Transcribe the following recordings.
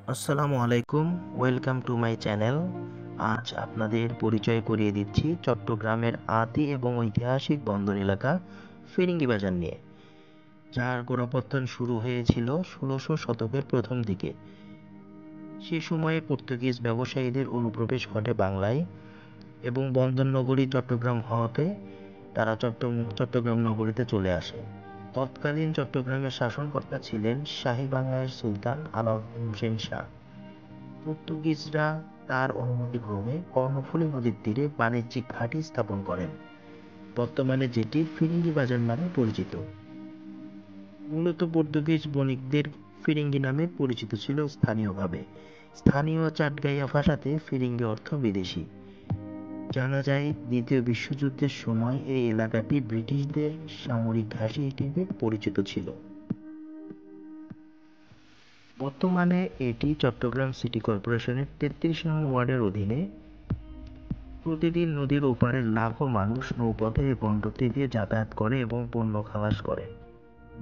আসসালামু আলাইকুম, welcome to my channel. আজ আপনাদের পরিচয় করিয়ে দিচ্ছি চট্টগ্রামের আদি এবং ঐতিহাসিক বন্দর এলাকা ফিরিঙ্গি বাজার নিয়ে, যার গোড়াপত্তন শুরু হয়েছিল 1600 শতকের প্রথম দিকে। সে সময়ে পর্তুগিজ ব্যবসায়ীদের অনুপ্রবেশ ঘটে বাংলায় এবং বন্দর নগরী চট্টগ্রাম হওয়াতে তারা চট্টগ্রাম নগরীতে চলে আসে। তৎকালীন চট্টগ্রামের শাসনকর্তা ছিলেন শাহী বাংলার সুলতান আলাউদ্দিন হোসেন শাহ। পর্তুগিজরা তার অনুমতিক্রমে কর্ণফুলী নদীর তীরে বাণিজ্যিক ঘাঁটি স্থাপন করেন, বর্তমানে যেটি ফিরিঙ্গি বাজার নামে পরিচিত। মূলত পর্তুগিজ বণিকদের ফিরিঙ্গি নামে পরিচিত ছিল স্থানীয়ভাবে। স্থানীয় চাটগাঁইয়া ভাষাতে ফিরিঙ্গি অর্থ বিদেশি। জানা যায় দ্বিতীয় বিশ্বযুদ্ধের সময় এই এলাকাটি ব্রিটিশদের সামরিক ঘাঁটি হিসেবে পরিচিত ছিল। বর্তমানে এটি চট্টগ্রাম সিটি কর্পোরেশনের ৩৩ নং ওয়ার্ডের অধীনে। প্রতিদিন নদীর ওপারের লাখো মানুষ নৌপথে এই বন্দরটি দিয়ে যাতায়াত করে এবং পণ্য খালাস করে।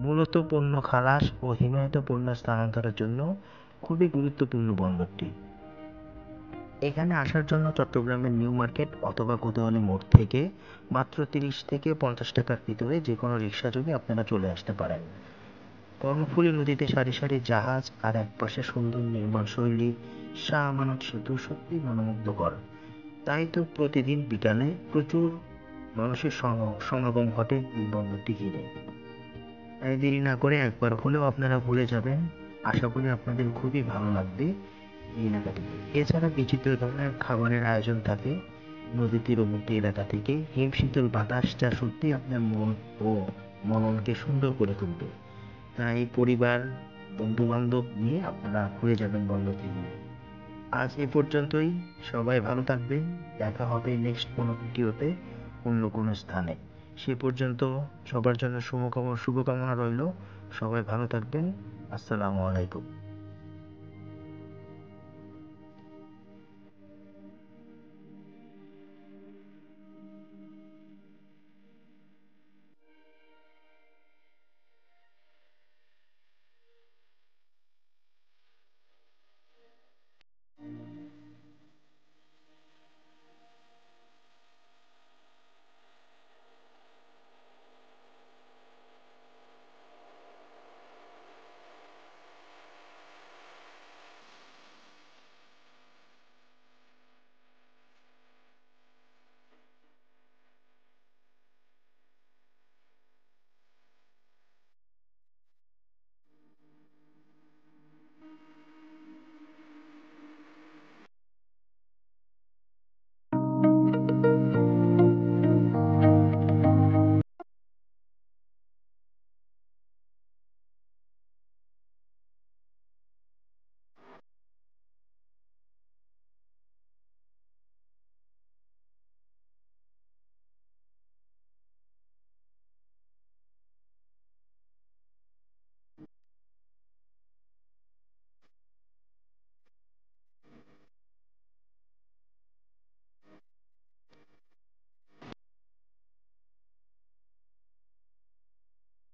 মূলত পণ্য খালাস ও হিমায়িত পণ্য স্থানান্তরের জন্য খুবই গুরুত্বপূর্ণ বন্দরটি। এখানে আসার জন্য চট্টগ্রামের নিউ মার্কেট অথবা কোতোয়ালি মোড় থেকে মাত্র ৩০ থেকে ৫০ টাকার ভিতরে যে কোনো রিক্সা যোগে আপনারা চলে আসতে পারেন। কর্ণফুলী নদীতে সারি সারি জাহাজ আর একপাশে সুন্দর নির্মাণ শৈলী, শাহ আমানত সেতু সত্যি মনোমুগ্ধকর। তাই তো প্রতিদিন বিকালে প্রচুর মানুষের সমাগম ঘটে এই বন্দরটি ঘিরে। তাই দেরি না করে একবার হলেও আপনারা ঘুরে যাবেন। আশা করি আপনাদের খুবই ভালো লাগবে এই এলাকাটি। এছাড়া বিচিত্র ধরনের খাবারের আয়োজন থাকে নদী তীরবর্তী এলাকা থেকে। হিমশীতল বাতাস যা সত্যি আপনার মন ও মননকে সুন্দর করে তুলবে। তাই পরিবার, বন্ধু বান্ধব নিয়ে আপনারা ঘুরে যাবেন বন্দরটি। আজ এ পর্যন্তই। সবাই ভালো থাকবেন। দেখা হবে নেক্সট কোনো ভিডিওতে অন্য কোনো স্থানে। সে পর্যন্ত সবার জন্য শুভকামনা রইল। সবাই ভালো থাকবেন। আসসালামু আলাইকুম।